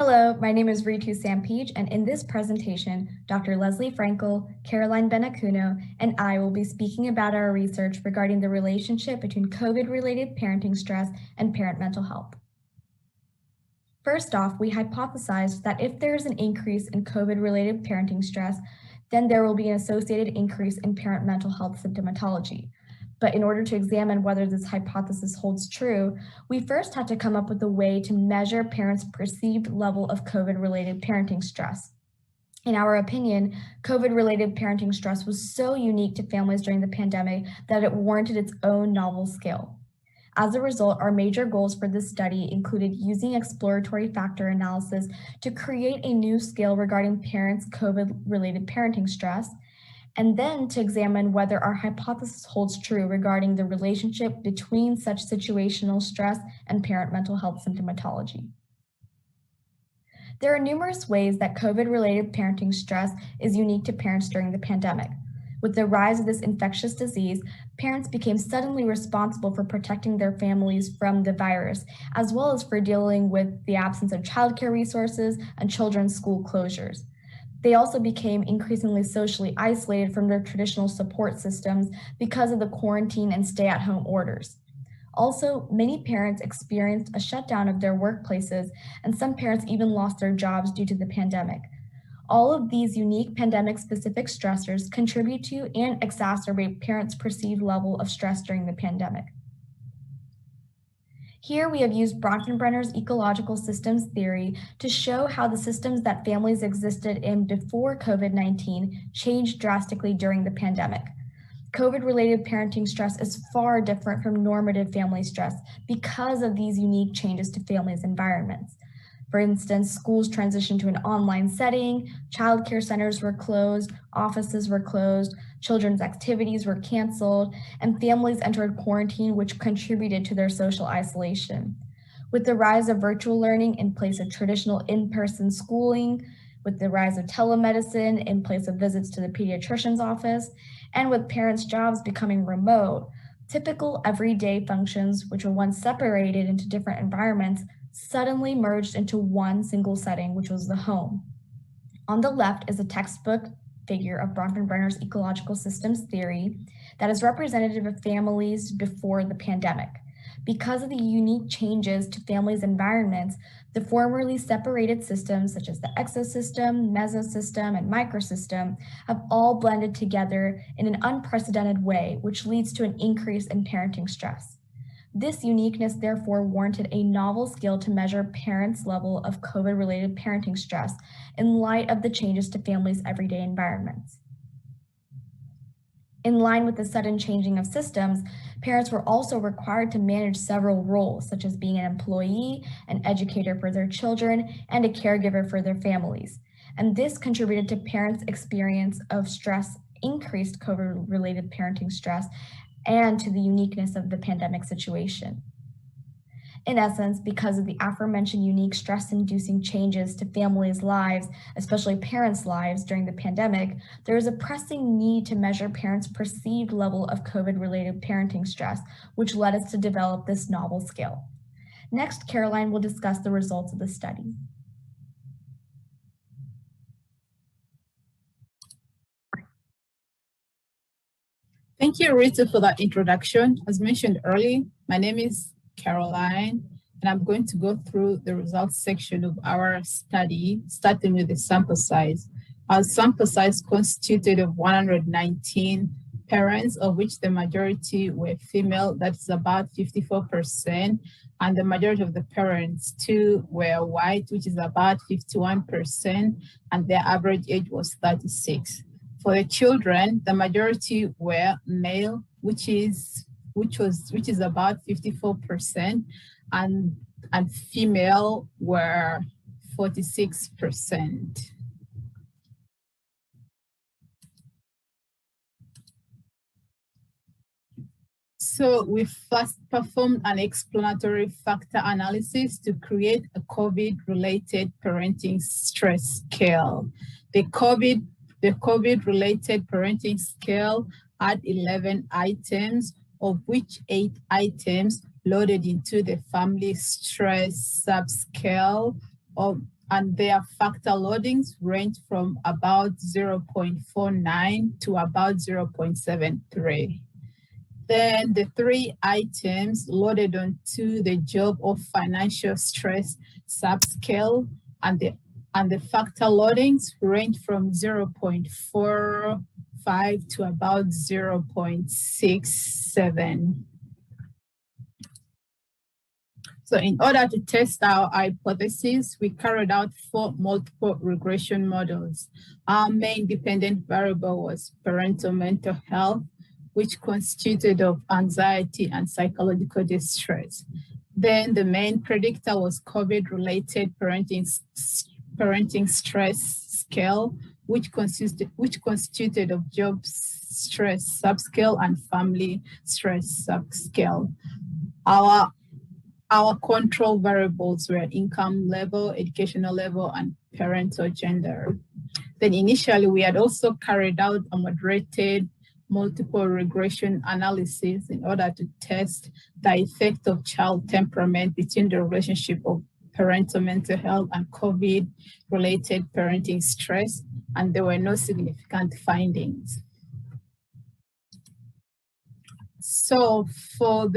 Hello, my name is Ritu Sampij, and in this presentation, Dr. Leslie Frankel, Caroline Benacuno, and I will be speaking about our research regarding the relationship between COVID-related parenting stress and parent mental health. First off, we hypothesized that if there is an increase in COVID-related parenting stress, then there will be an associated increase in parent mental health symptomatology. But in order to examine whether this hypothesis holds true, we first had to come up with a way to measure parents' perceived level of COVID-related parenting stress. In our opinion, COVID-related parenting stress was so unique to families during the pandemic that it warranted its own novel scale. As a result, our major goals for this study included using exploratory factor analysis to create a new scale regarding parents' COVID-related parenting stress, and then to examine whether our hypothesis holds true regarding the relationship between such situational stress and parent mental health symptomatology. There are numerous ways that COVID-related parenting stress is unique to parents during the pandemic. With the rise of this infectious disease, parents became suddenly responsible for protecting their families from the virus, as well as for dealing with the absence of childcare resources and children's school closures. They also became increasingly socially isolated from their traditional support systems because of the quarantine and stay-at-home orders. Also, many parents experienced a shutdown of their workplaces, and some parents even lost their jobs due to the pandemic. All of these unique pandemic-specific stressors contribute to and exacerbate parents' perceived level of stress during the pandemic. Here we have used Bronfenbrenner's ecological systems theory to show how the systems that families existed in before COVID-19 changed drastically during the pandemic. COVID-related parenting stress is far different from normative family stress because of these unique changes to families' environments. For instance, schools transitioned to an online setting, childcare centers were closed, offices were closed, children's activities were canceled, and families entered quarantine, which contributed to their social isolation. With the rise of virtual learning in place of traditional in-person schooling, with the rise of telemedicine in place of visits to the pediatrician's office, and with parents' jobs becoming remote, typical everyday functions, which were once separated into different environments, suddenly merged into one single setting, which was the home. On the left is a textbook figure of Bronfenbrenner's ecological systems theory that is representative of families before the pandemic. Because of the unique changes to families' environments, the formerly separated systems such as the exosystem, mesosystem, and microsystem have all blended together in an unprecedented way, which leads to an increase in parenting stress. This uniqueness therefore warranted a novel scale to measure parents' level of COVID-related parenting stress in light of the changes to families' everyday environments. In line with the sudden changing of systems, parents were also required to manage several roles, such as being an employee, an educator for their children, and a caregiver for their families. And this contributed to parents' experience of stress, increased COVID-related parenting stress, and to the uniqueness of the pandemic situation. In essence, because of the aforementioned unique stress-inducing changes to families' lives, especially parents' lives during the pandemic, there is a pressing need to measure parents' perceived level of COVID-related parenting stress, which led us to develop this novel scale. Next, Caroline will discuss the results of the study. Thank you, Rita, for that introduction. As mentioned earlier, my name is Caroline, and I'm going to go through the results section of our study, starting with the sample size. Our sample size constituted of 119 parents, of which the majority were female, that's about 54%, and the majority of the parents too were white, which is about 51%, and their average age was 36. For the children, the majority were male, which is about 54%, and female were 46%. So we first performed an explanatory factor analysis to create a COVID-related parenting stress scale. The COVID-related parenting scale had 11 items, of which 8 items loaded into the family stress subscale and their factor loadings range from about 0.49 to about 0.73. Then the 3 items loaded onto the job of financial stress subscale and the factor loadings range from 0.45 to about 0.67. So in order to test our hypothesis, we carried out 4 multiple regression models. Our main dependent variable was parental mental health, which constituted of anxiety and psychological distress. Then the main predictor was COVID-related parenting stress scale, which constituted of job stress subscale and family stress subscale. Our control variables were income level, educational level, and parental gender. Then initially, we had also carried out a moderated multiple regression analysis in order to test the effect of child temperament between the relationship of parental mental health and COVID-related parenting stress, and there were no significant findings. So for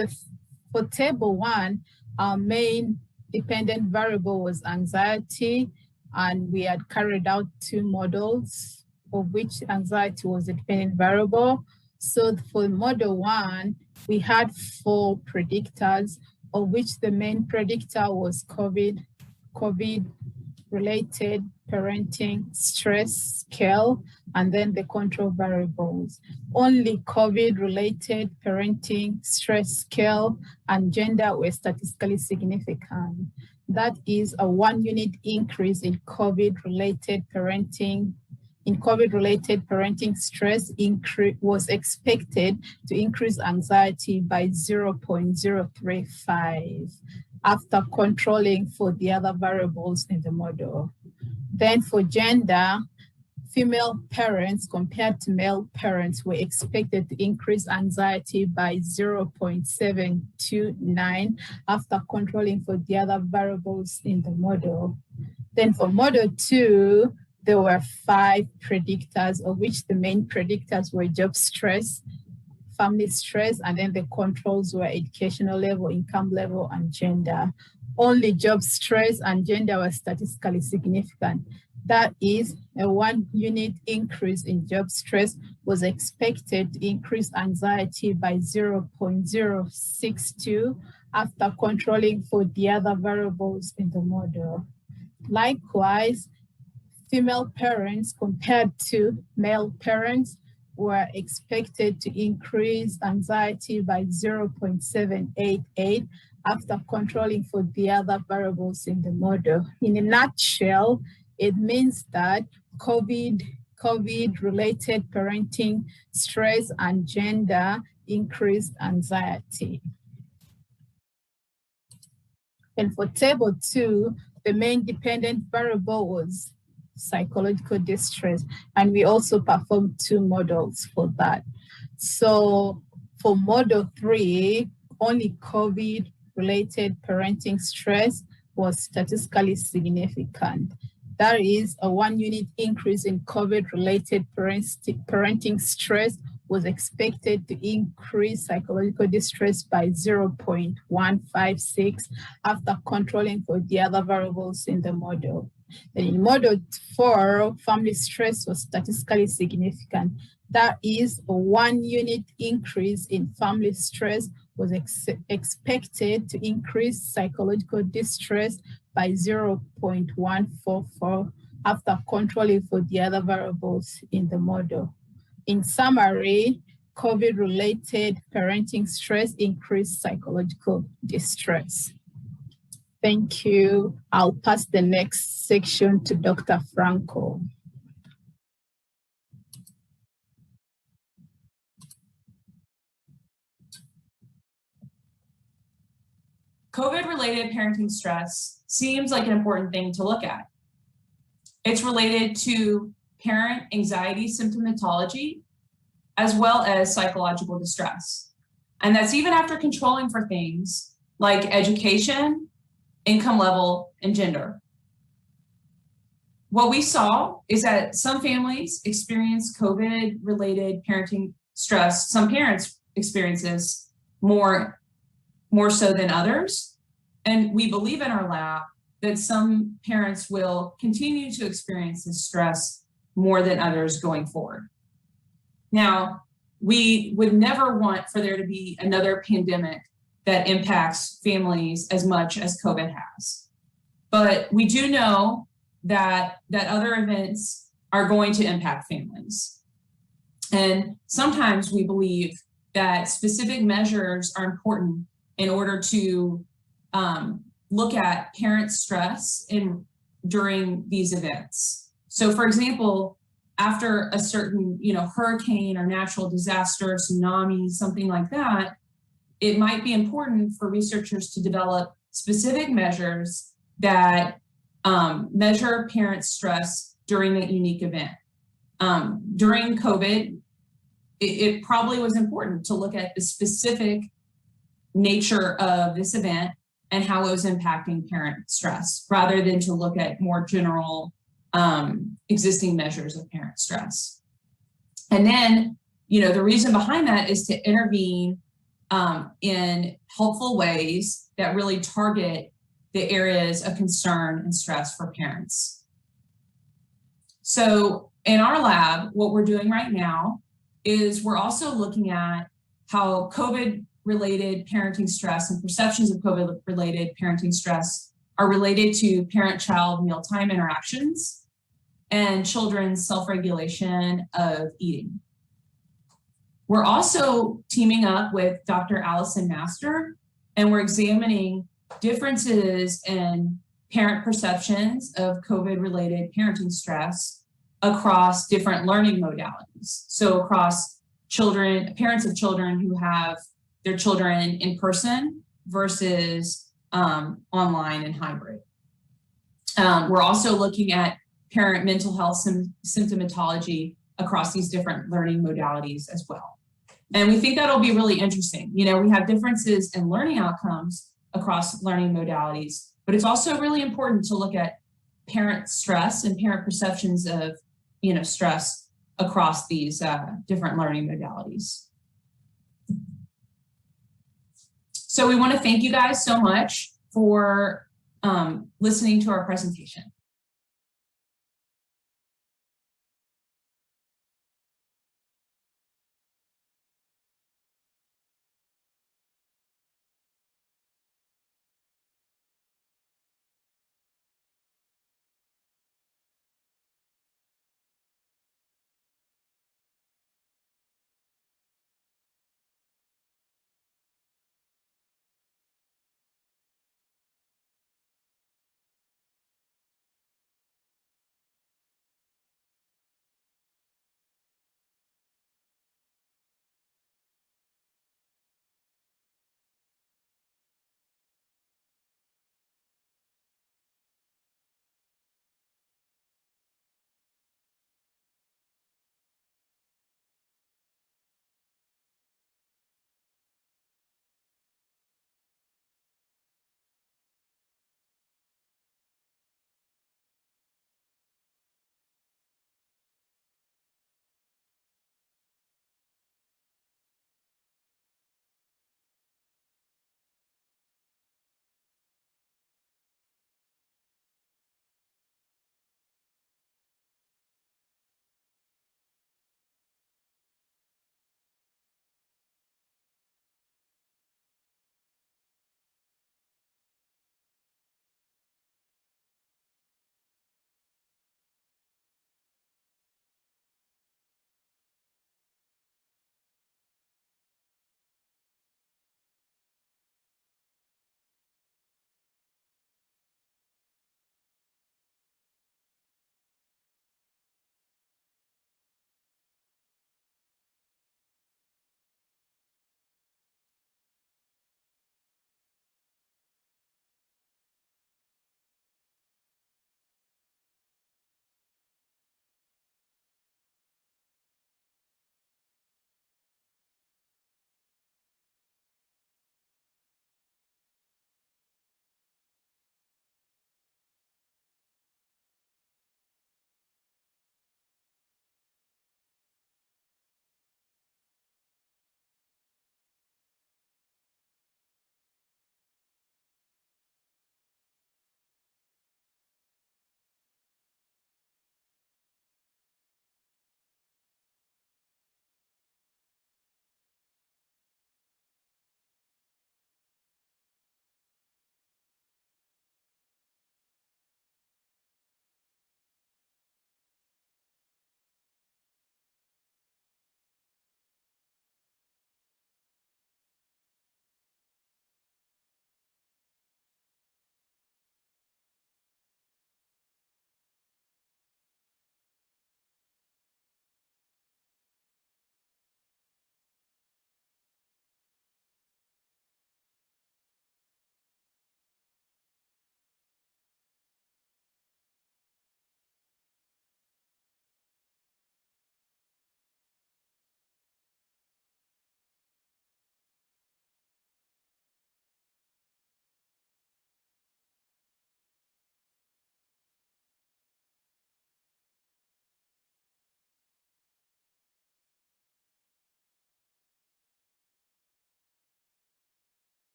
table 1, our main dependent variable was anxiety, and we had carried out 2 models of which anxiety was the dependent variable. So for model 1, we had 4 predictors, of which the main predictor was COVID-related parenting stress scale, and then the control variables. Only COVID-related parenting stress scale and gender were statistically significant. That is a 1-unit increase in COVID-related parenting stress was expected to increase anxiety by 0.035 after controlling for the other variables in the model. Then for gender, female parents compared to male parents were expected to increase anxiety by 0.729 after controlling for the other variables in the model. Then for model 2, there were 5 predictors, of which the main predictors were job stress, family stress, and then the controls were educational level, income level, and gender. Only job stress and gender were statistically significant. That is, a 1-unit increase in job stress was expected to increase anxiety by 0.062 after controlling for the other variables in the model. Likewise, female parents compared to male parents were expected to increase anxiety by 0.788 after controlling for the other variables in the model. In a nutshell, it means that COVID-related parenting stress and gender increased anxiety. And for table 2, the main dependent variable was psychological distress, and we also performed 2 models for that. So for model 3, only COVID-related parenting stress was statistically significant. That is, a 1-unit increase in COVID-related parenting stress was expected to increase psychological distress by 0.156 after controlling for the other variables in the model. Then in model 4, family stress was statistically significant. That is, a 1-unit increase in family stress was expected to increase psychological distress by 0.144 after controlling for the other variables in the model. In summary, COVID-related parenting stress increased psychological distress. Thank you. I'll pass the next section to Dr. Franco. COVID-related parenting stress seems like an important thing to look at. It's related to parent anxiety symptomatology, as well as psychological distress. And that's even after controlling for things like education, income level, and gender. what we saw is that some families experience COVID-related parenting stress. Some parents experience this more so than others. And we believe in our lab that some parents will continue to experience this stress more than others going forward. Now, we would never want for there to be another pandemic that impacts families as much as COVID has. But we do know that other events are going to impact families. And sometimes we believe that specific measures are important in order to look at parent stress during these events. So for example, after a certain hurricane or natural disaster, tsunami, something like that, it might be important for researchers to develop specific measures that measure parent stress during that unique event. During COVID, it probably was important to look at the specific nature of this event and how it was impacting parent stress, rather than to look at more general existing measures of parent stress. And then, the reason behind that is to intervene in helpful ways that really target the areas of concern and stress for parents. So in our lab, what we're doing right now is we're also looking at how COVID-related parenting stress and perceptions of COVID-related parenting stress are related to parent-child mealtime interactions and children's self-regulation of eating. We're also teaming up with Dr. Allison Master, and we're examining differences in parent perceptions of COVID-related parenting stress across different learning modalities. So across parents of children who have their children in person versus online and hybrid. We're also looking at parent mental health symptomatology across these different learning modalities as well. And we think that'll be really interesting. We have differences in learning outcomes across learning modalities, but it's also really important to look at parent stress and parent perceptions of, stress across these different learning modalities. So we want to thank you guys so much for listening to our presentation.